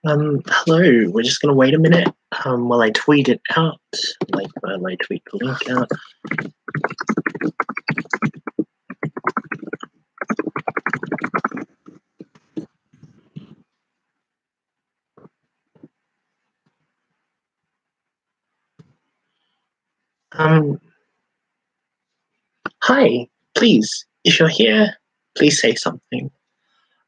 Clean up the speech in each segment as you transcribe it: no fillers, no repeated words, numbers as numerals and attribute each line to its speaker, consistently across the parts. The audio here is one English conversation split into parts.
Speaker 1: Hello. We're just gonna wait a minute while I tweet it out, like while I tweet the link out. Um, Hi. Please, if you're here, please say something.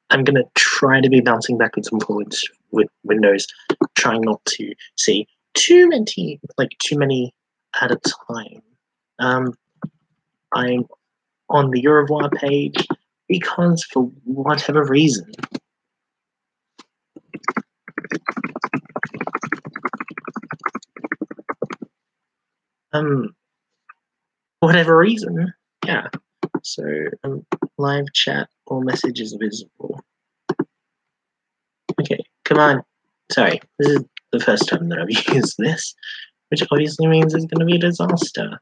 Speaker 1: I'm gonna try to be bouncing backwards and forwards with Windows, trying not to see too many at a time. I'm on the Eurovois page because for whatever reason, um, yeah. So live chat or message is visible. Okay, come on. Sorry, this is the first time that I've used this, which obviously means it's going to be a disaster.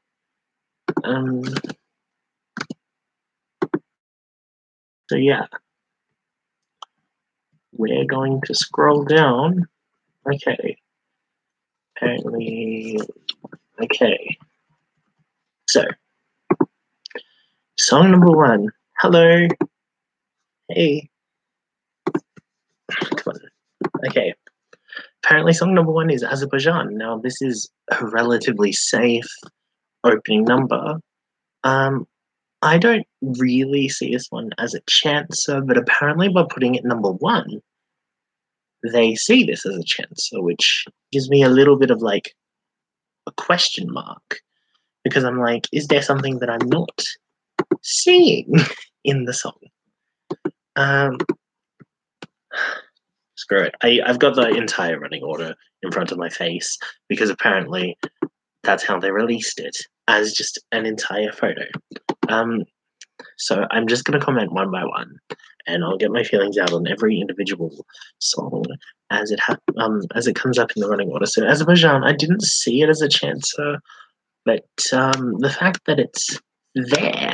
Speaker 1: So yeah, we're going to scroll down. Okay, apparently, okay. So, song number 1. Hello. Hey. Come on. Okay. Apparently, song number 1 is Azerbaijan. Now, this is a relatively safe opening number. I don't really see this one as a chancer, but apparently by putting it number 1, they see this as a chancer, which gives me a little bit of like a question mark, because I'm like, is there something that I'm not seeing in the song? Screw it. I've got the entire running order in front of my face because apparently that's how they released it, as just an entire photo. So I'm just going to comment one by one, and I'll get my feelings out on every individual song as it comes up in the running order. So Azerbaijan, I didn't see it as a chancer, but the fact that it's there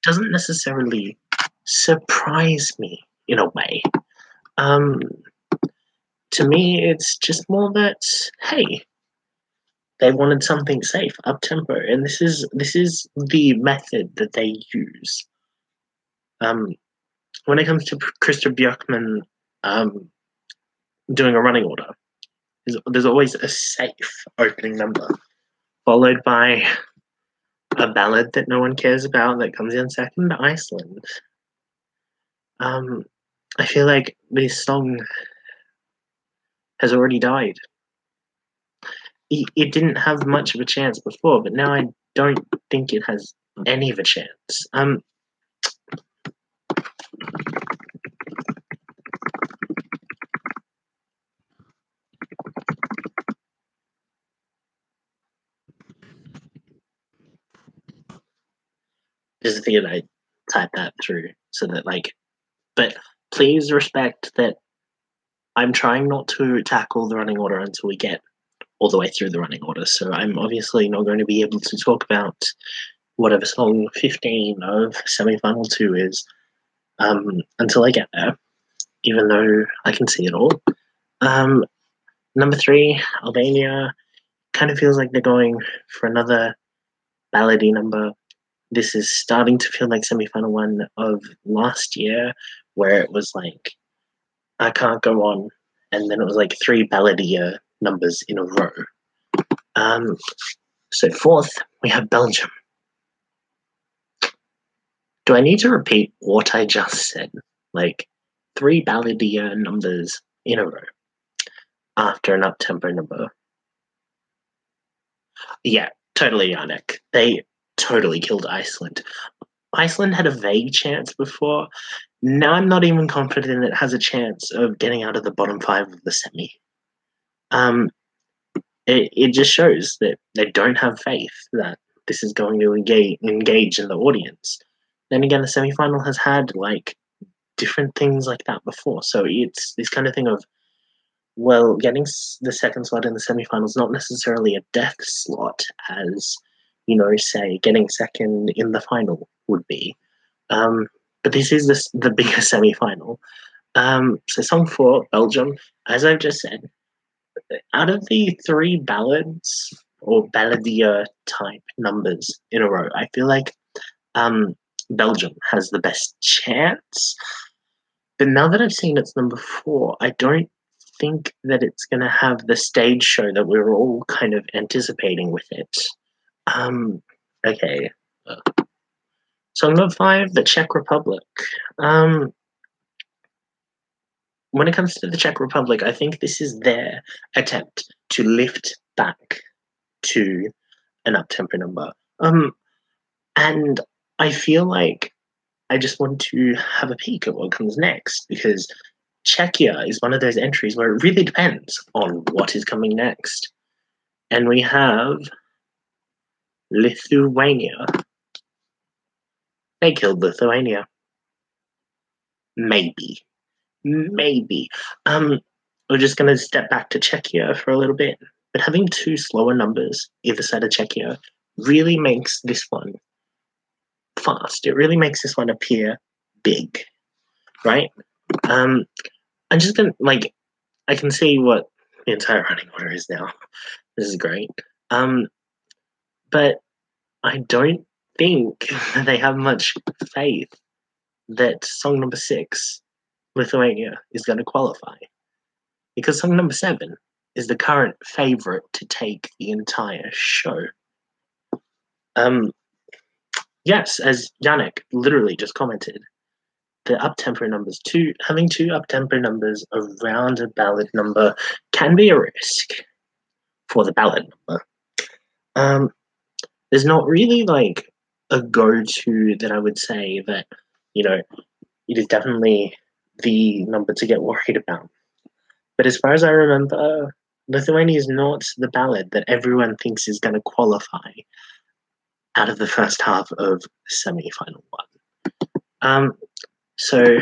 Speaker 1: doesn't necessarily surprise me in a way. To me, it's just more that, hey, they wanted something safe, up tempo, and this is the method that they use. When it comes to Christoph Björkman doing a running order, there's always a safe opening number, followed by a ballad that no one cares about that comes in second, Iceland. I feel like this song has already died. It didn't have much of a chance before, but now I don't think it has any of a chance. Just figured I'd type that through so that, like, but please respect that I'm trying not to tackle the running order until we get all the way through the running order. So I'm obviously not going to be able to talk about whatever song 15 of semi-final 2 is until I get there, even though I can see it all. Number 3, Albania, kind of feels like they're going for another ballady number. This is starting to feel like semi-final 1 of last year, where it was like, I can't go on, and then it was like 3 balladia numbers in a row. So 4th, we have Belgium. Do I need to repeat what I just said? Like 3 balladia numbers in a row after an up-tempo number. Yeah, totally Yannick. They totally killed Iceland. Iceland had a vague chance before. Now I'm not even confident it has a chance of getting out of the bottom 5 of the semi. It just shows that they don't have faith that this is going to engage in the audience. Then again, the semi-final has had like different things like that before, so it's this kind of thing of, well, getting the second slot in the semi-final is not necessarily a death slot, as say getting second in the final would be. But this is the bigger semi-final. So song 4, Belgium, as I've just said, out of the 3 ballads or balladier type numbers in a row, I feel like um, Belgium has the best chance. But now that I've seen its number 4, I don't think that it's going to have the stage show that we were all kind of anticipating with it. Um, okay. Song number 5, the Czech Republic. Um, when it comes to the Czech Republic, I think this is their attempt to lift back to an up-tempo number. And I feel like I just want to have a peek at what comes next because Czechia is one of those entries where it really depends on what is coming next. And we have Lithuania. They killed Lithuania. Maybe. Maybe. We're just going to step back to Czechia for a little bit. But having 2 slower numbers either side of Czechia really makes this one fast. It really makes this one appear big, right? I'm just going to, I can see what the entire running order is now. This is great. But I don't think that they have much faith that song number 6, Lithuania, is going to qualify. Because song number 7 is the current favourite to take the entire show. Yes, as Yannick literally just commented, the up-tempo numbers, having 2 up-tempo numbers around a ballad number can be a risk for the ballad number. There's not really like a go-to that I would say that, it is definitely the number to get worried about. But as far as I remember, Lithuania is not the ballad that everyone thinks is going to qualify out of the first half of the semi-final one. So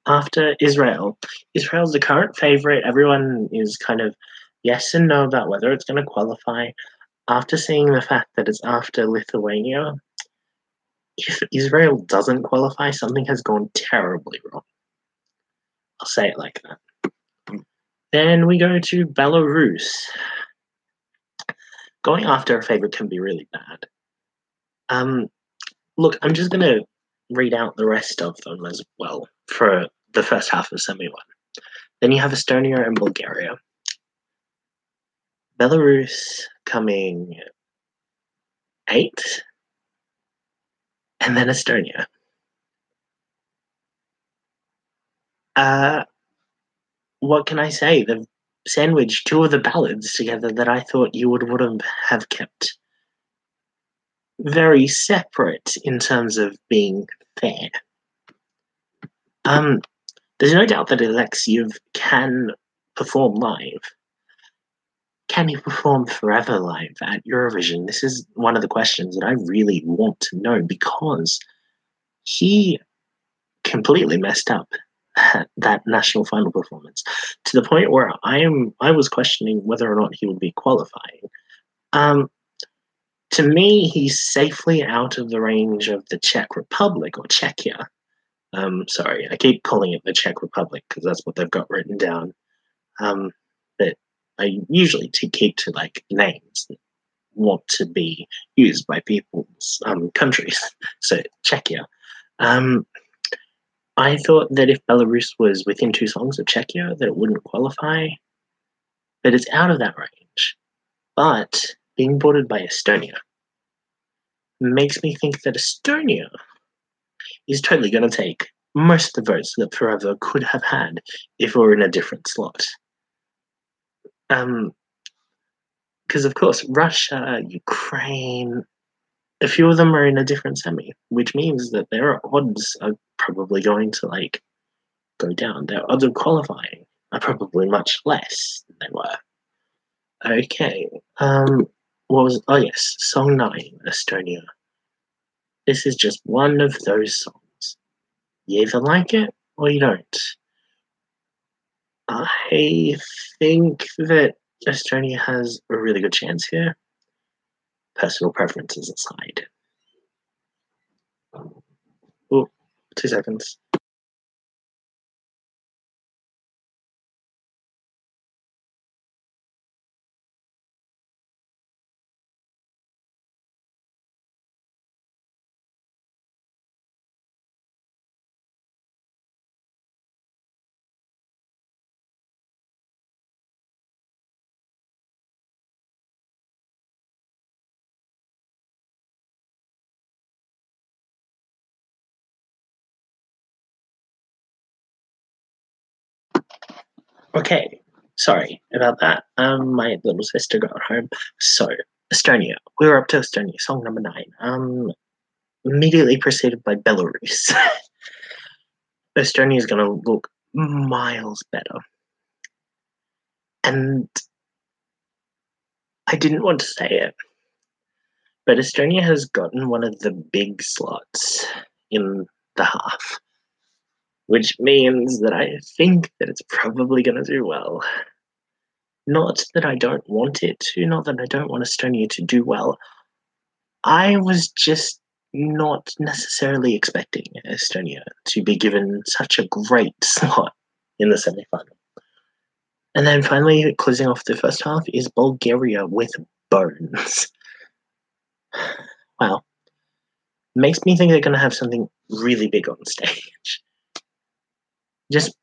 Speaker 1: after Israel's the current favorite. Everyone is kind of yes and no about whether it's going to qualify. After seeing the fact that it's after Lithuania, if Israel doesn't qualify, something has gone terribly wrong. I'll say it like that. Then we go to Belarus. Going after a favorite can be really bad. Look, I'm just going to read out the rest of them as well for the first half of semi one. Then you have Estonia and Bulgaria. Belarus coming 8th, and then Estonia. What can I say? They've sandwiched 2 of the ballads together that I thought you would have kept very separate in terms of being fair. There's no doubt that Alexiev can perform live. Can he perform forever live at Eurovision? This is one of the questions that I really want to know because he completely messed up that national final performance to the point where I was questioning whether or not he would be qualifying. To me, he's safely out of the range of the Czech Republic or Czechia. Sorry, I keep calling it the Czech Republic because that's what they've got written down. But I usually keep to like names that want to be used by people's countries. So Czechia. I thought that if Belarus was within 2 songs of Czechia, that it wouldn't qualify. But it's out of that range. But being bordered by Estonia makes me think that Estonia is totally going to take most of the votes that Forever could have had if it were in a different slot. Because, of course, Russia, Ukraine, a few of them are in a different semi, which means that their odds are probably going to, go down. Their odds of qualifying are probably much less than they were. Okay. Song 9, Estonia. This is just one of those songs. You either like it or you don't. I think that Estonia has a really good chance here. Personal preferences aside. Oh, 2 seconds. Okay, sorry about that. My little sister got home. So, Estonia. We were up to Estonia, song number 9. Immediately preceded by Belarus. Estonia is going to look miles better. And I didn't want to say it, but Estonia has gotten one of the big slots in the half, which means that I think that it's probably going to do well. Not that I don't want it to, not that I don't want Estonia to do well. I was just not necessarily expecting Estonia to be given such a great slot in the semi-final. And then finally, closing off the first half, is Bulgaria with bones. Wow. Makes me think they're going to have something really big on stage. Just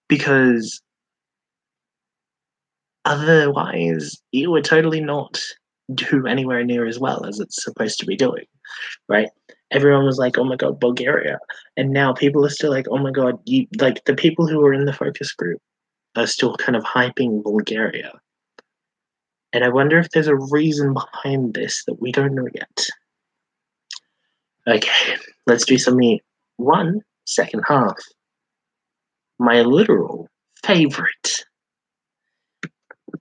Speaker 1: because otherwise, it would totally not do anywhere near as well as it's supposed to be doing, right? Everyone was like, oh my God, Bulgaria. And now people are still like, oh my God, like the people who were in the focus group are still kind of hyping Bulgaria. And I wonder if there's a reason behind this that we don't know yet. Okay, let's do something. One, second half. My literal favorite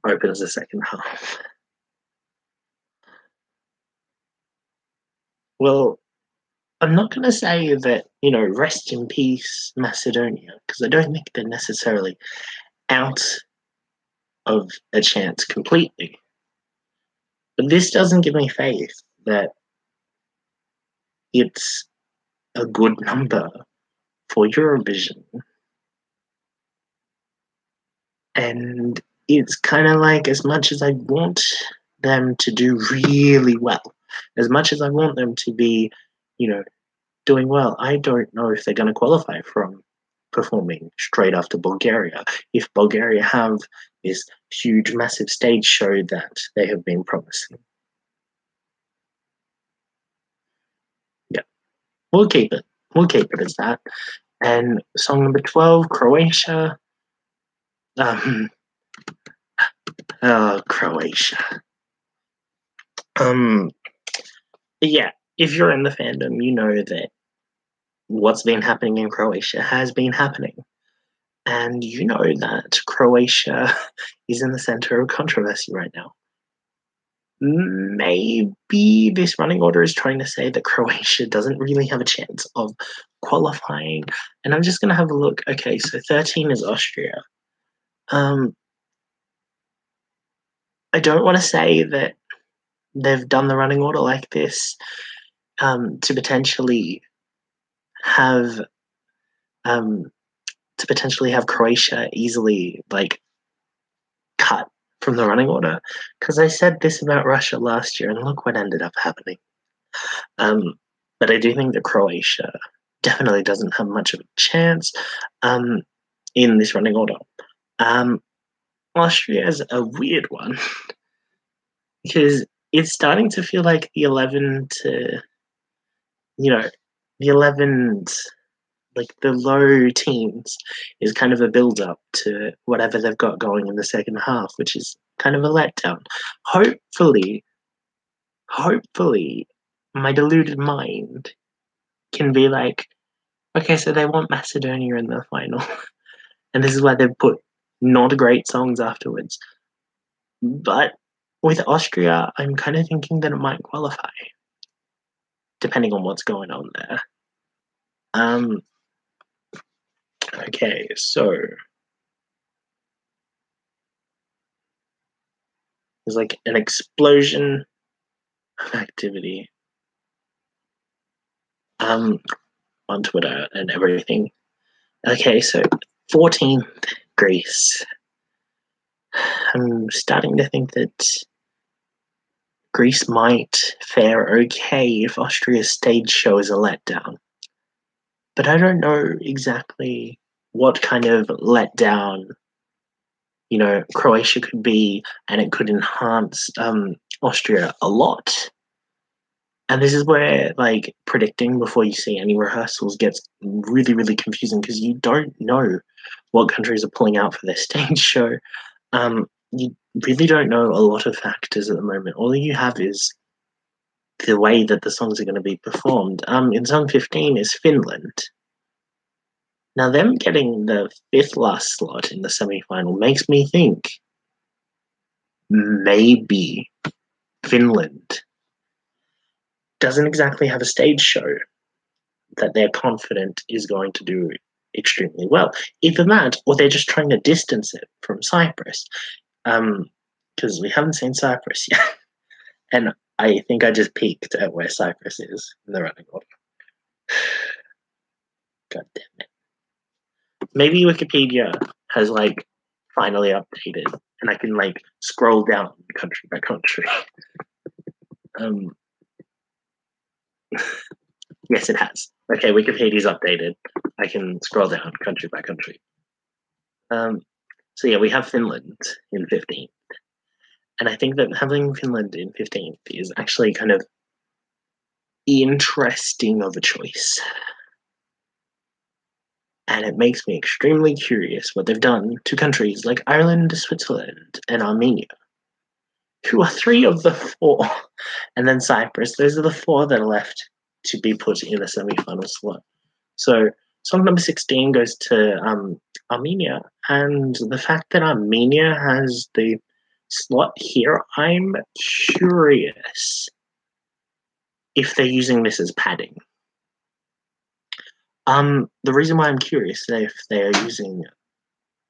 Speaker 1: opens the second half. Well, I'm not going to say that, rest in peace, Macedonia, because I don't think they're necessarily out of a chance completely. But this doesn't give me faith that it's a good number for Eurovision. And it's kind of like, as much as I want them to do really well, as much as I want them to be, doing well, I don't know if they're going to qualify from performing straight after Bulgaria. If Bulgaria have this huge, massive stage show that they have been promising. Yeah, we'll keep it. We'll keep it as that. And song number 12, Croatia. Croatia. Yeah, if you're in the fandom, you know that what's been happening in Croatia has been happening. And you know that Croatia is in the center of controversy right now. Maybe this running order is trying to say that Croatia doesn't really have a chance of qualifying. And I'm just going to have a look. Okay, so 13 is Austria. I don't want to say that they've done the running order like this to potentially have Croatia easily cut from the running order, because I said this about Russia last year and look what ended up happening. But I do think that Croatia definitely doesn't have much of a chance in this running order. Austria is a weird one because it's starting to feel like the 11 to, the 11s, like the low teens, is kind of a build up to whatever they've got going in the second half, which is kind of a letdown. Hopefully, my deluded mind can be like, okay, so they want Macedonia in the final, and this is why they've put not great songs afterwards. But with Austria, I'm kind of thinking that it might qualify, depending on what's going on there. Okay, so there's like an explosion of activity on Twitter and everything. Okay, so 14th, Greece. I'm starting to think that Greece might fare okay if Austria's stage show is a letdown. But I don't know exactly what kind of letdown, Croatia could be, and it could enhance Austria a lot. And this is where like predicting before you see any rehearsals gets really, really confusing because you don't know what countries are pulling out for their stage show. You really don't know a lot of factors at the moment. All you have is the way that the songs are going to be performed. In song 15 is Finland. Now, them getting the fifth last slot in the semi-final makes me think maybe Finland doesn't exactly have a stage show that they're confident is going to do extremely well. Either that, or they're just trying to distance it from Cyprus, because we haven't seen Cyprus yet, and I think I just peeked at where Cyprus is in the running order. God damn it! Maybe Wikipedia has like finally updated, and I can like scroll down country by country. Um, yes, it has. Okay, Wikipedia's updated. I can scroll down country by country. So yeah, we have Finland in 15th. And I think that having Finland in 15th is actually kind of interesting of a choice. And it makes me extremely curious what they've done to countries like Ireland, Switzerland, and Armenia, who are three of the four, and then Cyprus. Those are the four that are left to be put in a semi-final slot. So song number 16 goes to Armenia, and the fact that Armenia has the slot here, I'm curious if they're using this as padding. The reason why I'm curious if they're using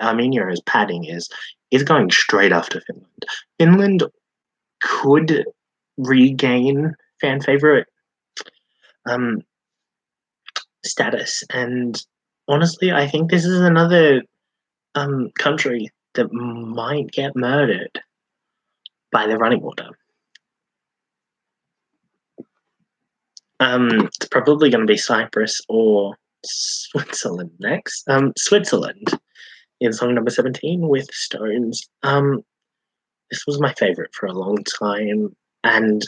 Speaker 1: Armenia as padding is going straight after Finland. Finland could regain fan favorite status, and honestly, I think this is another country that might get murdered by the running order. It's probably going to be Cyprus or Switzerland next. Switzerland in song number 17 with Stones. This was my favorite for a long time, and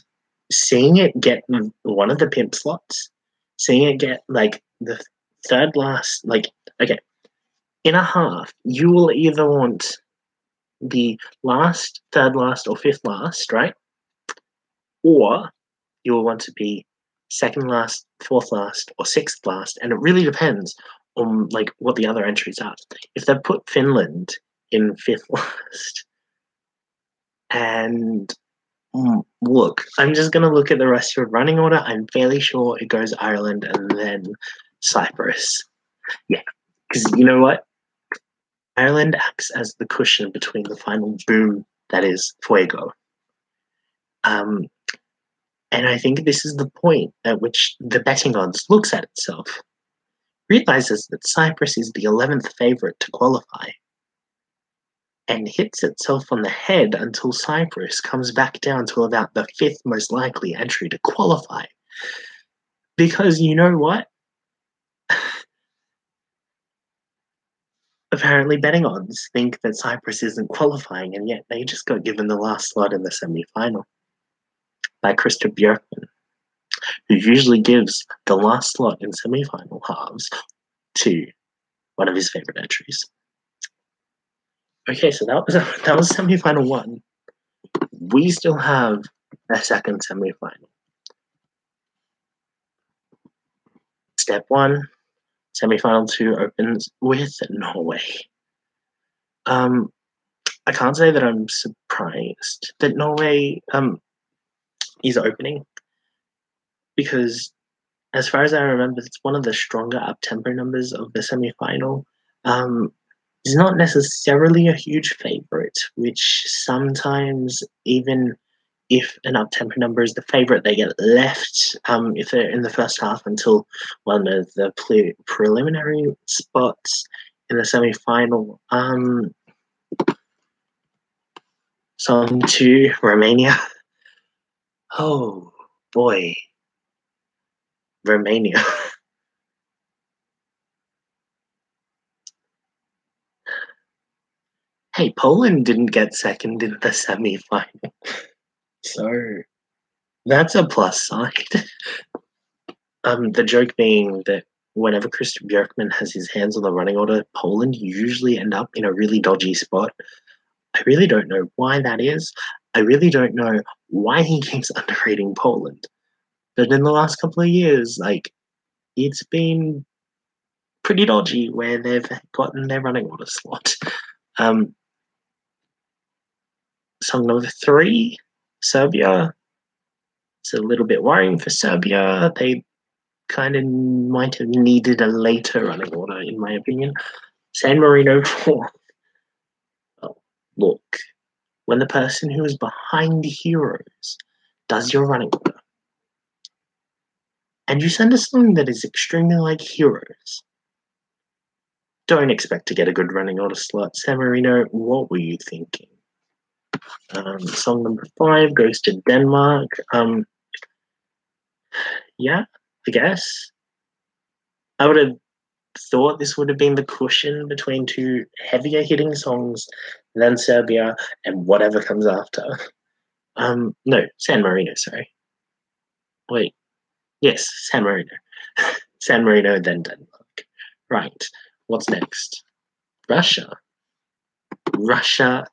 Speaker 1: seeing it get one of the pimp slots, seeing it get like the third last, like, okay, in a half, you will either want the last, third last, or fifth last, right? Or you will want to be second last, fourth last, or sixth last, and it really depends on like what the other entries are. If they put Finland in fifth last, and look, I'm just gonna look at the rest of the running order. I'm fairly sure it goes Ireland and then Cyprus. Yeah, because you know what? Ireland acts as the cushion between the final boom that is Fuego. Um, and I think this is the point at which the betting odds looks at itself, realizes that Cyprus is the 11th favourite to qualify, and hits itself on the head until Cyprus comes back down to about the fifth most likely entry to qualify. Because you know what? Apparently betting odds think that Cyprus isn't qualifying, and yet they just got given the last slot in the semi-final by Christoph Björkman, who usually gives the last slot in semi-final halves to one of his favourite entries. Okay, so that was semi-final one. We still have a second semi-final. Step one, semi-final 2 opens with Norway. I can't say that I'm surprised that Norway is opening, because as far as I remember, it's one of the stronger up-tempo numbers of the semi-final. It's not necessarily a huge favorite, which sometimes, even if an up-tempo number is the favorite, they get left if they're in the first half until one of the preliminary spots in the semi-final. Song 2, Romania. Oh boy, Romania. Hey, Poland didn't get second in the semi-final. So, That's a plus side. The joke being that whenever Christian Björkman has his hands on the running order, Poland usually end up in a really dodgy spot. I really don't know why that is. I really don't know why he keeps underrating Poland. But in the last couple of years, like, it's been pretty dodgy where they've gotten their running order slot. Um, Song number 3, Serbia. It's a little bit worrying for Serbia. They kind of might have needed a later running order, in my opinion. San Marino 4. Oh, look, when the person who is behind Heroes does your running order, and you send a song that is extremely like Heroes, don't expect to get a good running order slot. San Marino, what were you thinking? Song number 5 goes to Denmark. Yeah, I guess. I would have thought this would have been the cushion between two heavier hitting songs than Serbia and whatever comes after. No, San Marino, sorry. Wait, yes, San Marino. San Marino, then Denmark. Right, what's next? Russia. Russia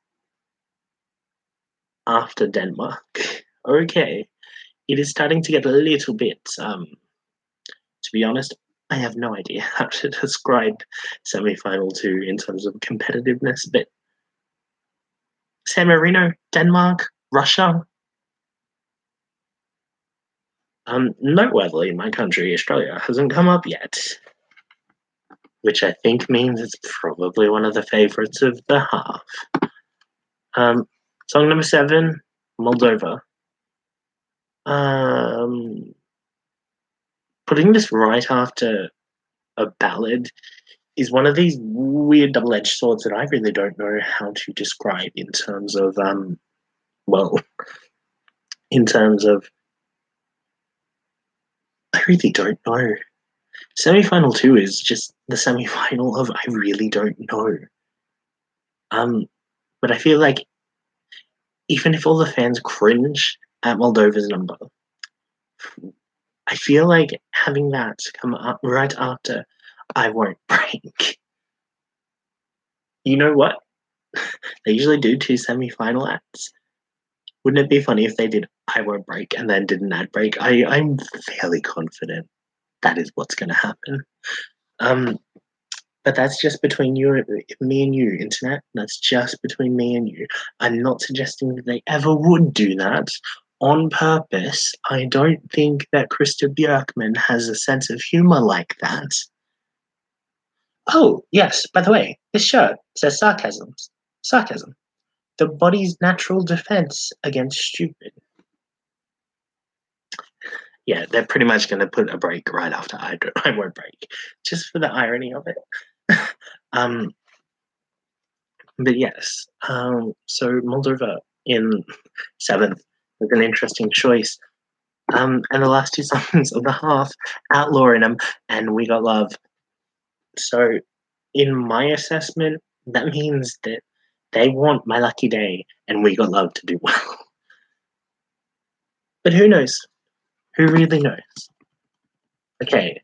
Speaker 1: after Denmark. Okay, it is starting to get a little bit, to be honest, I have no idea how to describe semi-final 2 in terms of competitiveness, but San Marino, Denmark, Russia. Noteworthy, my country, Australia, hasn't come up yet, which I think means it's probably one of the favourites of the half. Song number 7, Moldova. Putting this right after a ballad is one of these weird double-edged swords that I really don't know how to describe in terms of well, in terms of I really don't know. Semi-final 2 is just the semi-final of I really don't know. But I feel like even if all the fans cringe at Moldova's number, I feel like having that come up right after I Won't Break. You know what? They usually do 2 semi-final acts. Wouldn't it be funny if they did I Won't Break and then did an ad break? I'm fairly confident that is what's going to happen. But that's just between me and you, internet. That's just between me and you. I'm not suggesting that they ever would do that on purpose. I don't think that Krista Björkman has a sense of humor like that. Oh, yes, by the way, this shirt says sarcasm. Sarcasm. The body's natural defense against stupid. Yeah, they're pretty much going to put a break right after I Won't Break, just for the irony of it. But yes, so Moldova in 7th was an interesting choice. And the last 2 songs of the half, Outlaw in them, and We Got Love. So, in my assessment, that means that they want My Lucky Day and We Got Love to do well. But who knows? Who really knows? Okay,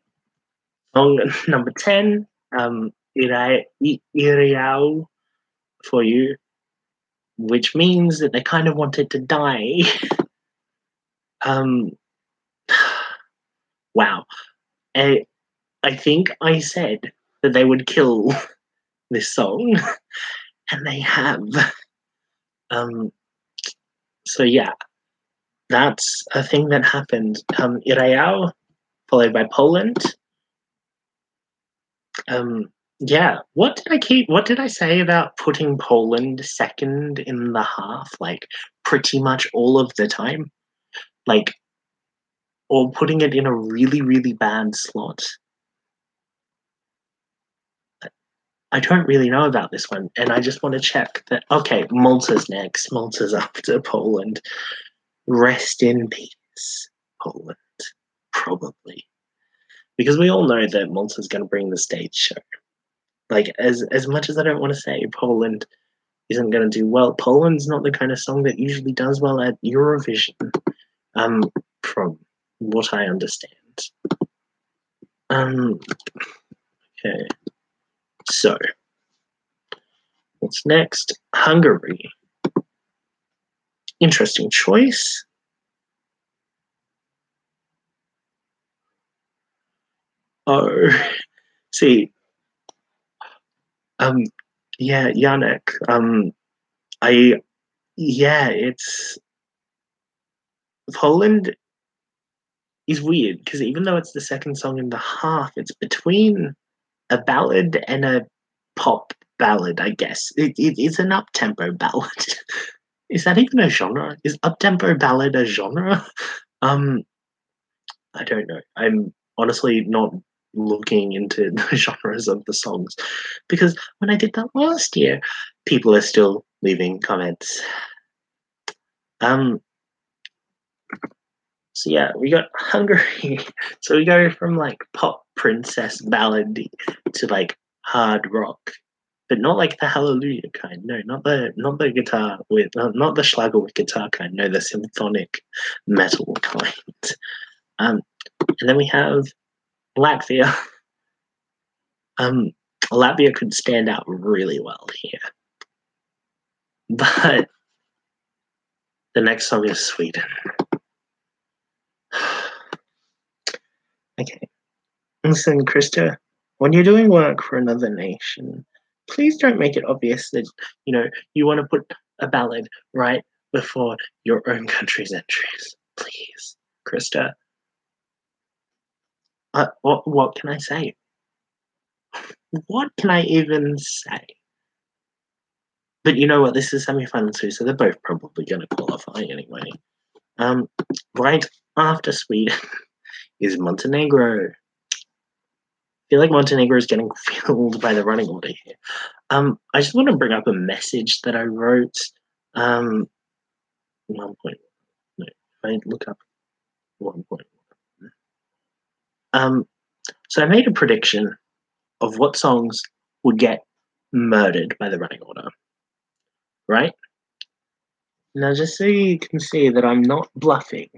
Speaker 1: song number 10, Iriau for You, which means that they kind of wanted to die. Wow. I think I said that they would kill this song, and they have. So yeah, that's a thing that happened. Iraeu, followed by Poland. Yeah, what did I say about putting Poland second in the half, like pretty much all of the time? Like, or putting it in a really, really bad slot. I don't really know about this one, and I just want to check that. Okay, Malta's next. Malta's after Poland. Rest in peace, Poland. Probably, because we all know that Malta's going to bring the stage show. Like, as much as I don't want to say Poland isn't going to do well, Poland's not the kind of song that usually does well at Eurovision. from what I understand. Okay. So, what's next? Hungary. Interesting choice. Oh, see, um, yeah, Yannick. I yeah, it's Poland is weird because even though it's the second song in the half, it's between a ballad and a pop ballad. I guess it's an up tempo ballad. Is that even a genre? Is up tempo ballad a genre? Um, I don't know. I'm honestly not looking into the genres of the songs because when I did that last year, people are still leaving comments. Um, so yeah, we got Hungary. So we go from like pop princess ballad to like hard rock, but not like the Hallelujah kind. No, not the guitar with not the Schlager with guitar kind. No, the symphonic metal kind. Um, and then we have Latvia. Um, Latvia could stand out really well here, but the next song is Sweden. Okay, listen, Krista, when you're doing work for another nation, please don't make it obvious that you want to put a ballad right before your own country's entries. Please, Krista. What can I say? What can I even say? But you know what? This is semi-final two, so they're both probably going to qualify anyway. Um, right after Sweden is Montenegro. I feel like Montenegro is getting filled by the running order here. I just want to bring up a message that I wrote. 1 point. No, I look up 1 point. So I made a prediction of what songs would get murdered by the running order. Right now, just so you can see that I'm not bluffing,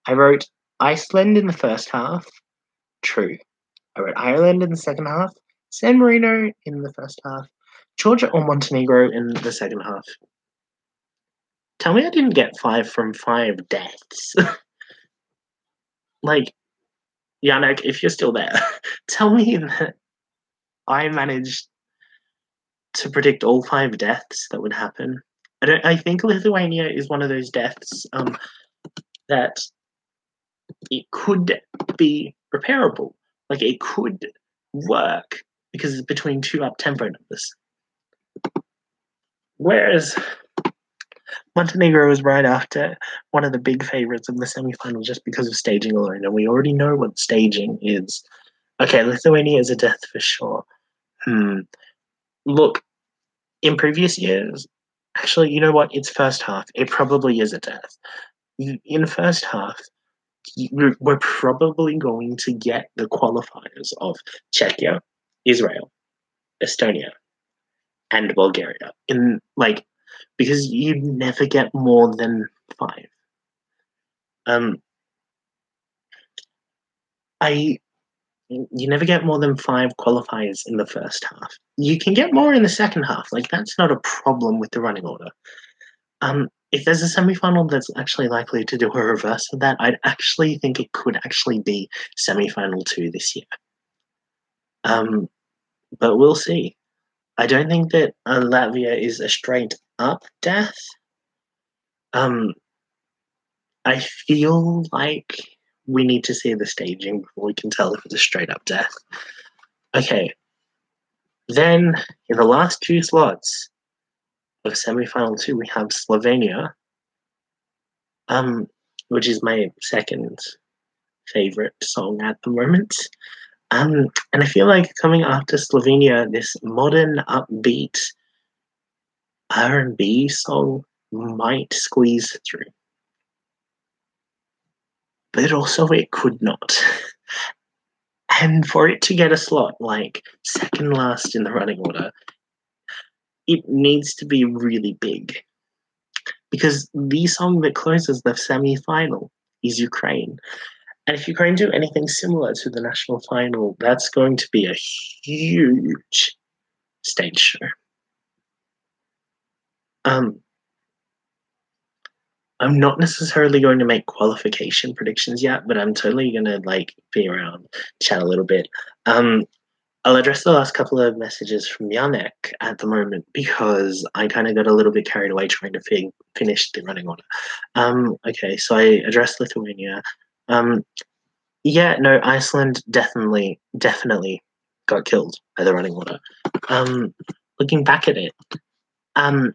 Speaker 1: I wrote Iceland in the first half. True. I wrote Ireland in the second half. San Marino in the first half. Georgia or Montenegro in the second half. Tell me I didn't get 5 from 5 deaths. Like, Yannick, if you're still there, tell me that I managed to predict all 5 deaths that would happen. I think Lithuania is one of those deaths that it could be repairable. Like, it could work because it's between 2 up tempo numbers. Whereas Montenegro is right after one of the big favourites of the semi-final just because of staging alone, and we already know what staging is. Okay, Lithuania is a death for sure. Look, in previous years, actually, you know what? It's first half. It probably is a death. In first half, we're probably going to get the qualifiers of Czechia, Israel, Estonia, and Bulgaria. Because you never get more than 5. Um, you never get more than 5 qualifiers in the first half. You can get more in the second half. Like, that's not a problem with the running order. If there's a semi-final that's actually likely to do a reverse of that, I'd actually think it could actually be semi-final 2 this year. But we'll see. I don't think that Latvia is a straight up death. I feel like we need to see the staging before we can tell if it's a straight up death. Okay. Then in the last 2 slots of semi-final 2, we have Slovenia, which is my second favorite song at the moment. And I feel like coming after Slovenia, this modern upbeat R&B song might squeeze through. But also it could not. And for it to get a slot like second last in the running order, it needs to be really big. Because the song that closes the semi-final is Ukraine. And if Ukraine do anything similar to the national final, that's going to be a huge stage show. Um, I'm not necessarily going to make qualification predictions yet, but I'm totally gonna be around, chat a little bit. I'll address the last couple of messages from Yannick at the moment because I kind of got a little bit carried away trying to finish the running order. Okay, so I addressed Lithuania. Yeah, no, Iceland definitely got killed by the running order. Looking back at it, um,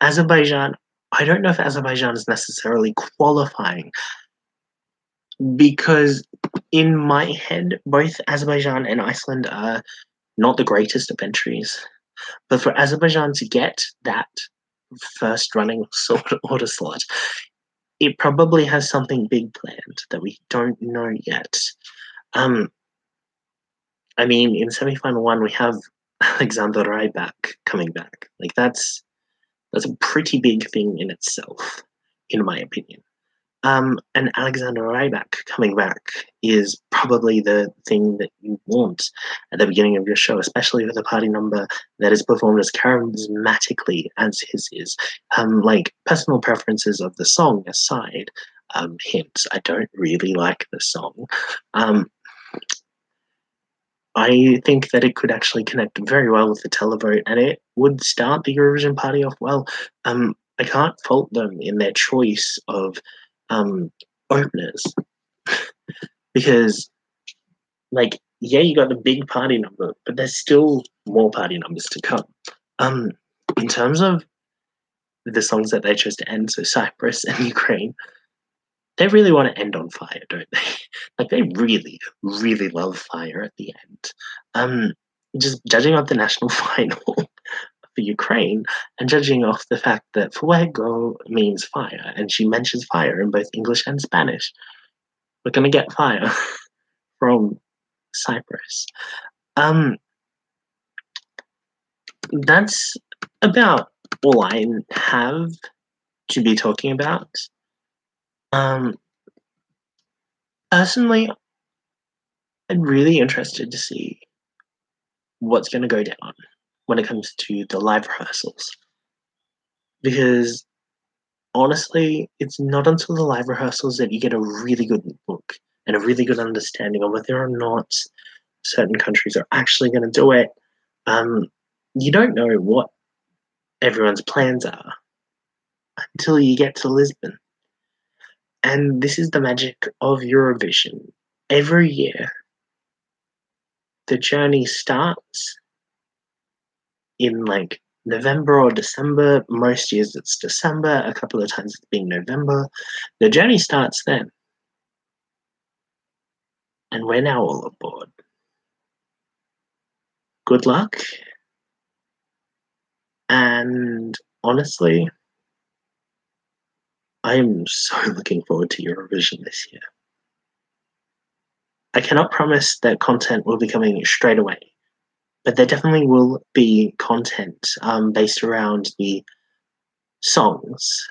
Speaker 1: Azerbaijan, I don't know if Azerbaijan is necessarily qualifying because in my head, both Azerbaijan and Iceland are not the greatest of entries. But for Azerbaijan to get that first running sort of order slot, it probably has something big planned that we don't know yet. Um, I mean, in semi-final one, we have Alexander Rybak coming back. That's a pretty big thing in itself, in my opinion. And Alexander Rybak coming back is probably the thing that you want at the beginning of your show, especially with a party number that is performed as charismatically as his is. Personal preferences of the song aside, hint, I don't really like the song. I think that it could actually connect very well with the televote, and it would start the Eurovision party off well. I can't fault them in their choice of openers because, yeah, you got the big party number, but there's still more party numbers to come. In terms of the songs that they chose to end, so Cyprus and Ukraine, they really want to end on fire, don't they? They really, really love fire at the end. Just judging off the national final for Ukraine and judging off the fact that fuego means fire, and she mentions fire in both English and Spanish, we're going to get fire from Cyprus. That's about all I have to be talking about. Personally, I'm really interested to see what's going to go down when it comes to the live rehearsals. Because honestly, it's not until the live rehearsals that you get a really good look and a really good understanding of whether or not certain countries are actually going to do it. You don't know what everyone's plans are until you get to Lisbon. And this is the magic of Eurovision. Every year, the journey starts in November or December. Most years it's December. A couple of times it's been November. The journey starts then. And we're now all aboard. Good luck. And honestly, I'm so looking forward to Eurovision this year. I cannot promise that content will be coming straight away, but there definitely will be content based around the songs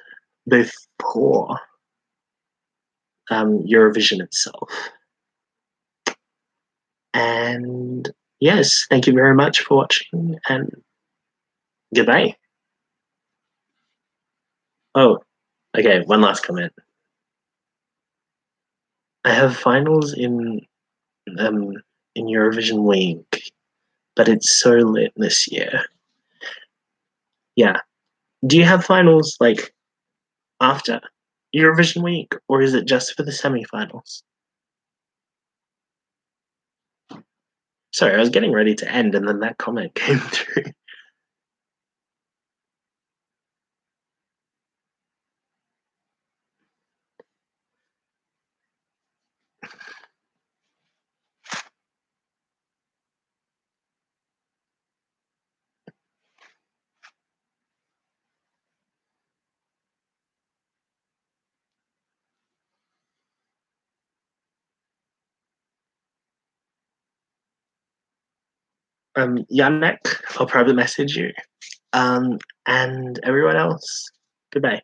Speaker 1: before Eurovision itself. And yes, thank you very much for watching, and goodbye. Oh, okay, one last comment. I have finals in Eurovision week, but it's so lit this year. Yeah. Do you have finals after Eurovision week, or is it just for the semi-finals? Sorry, I was getting ready to end, and then that comment came through. Yannick, I'll probably message you. And everyone else, goodbye.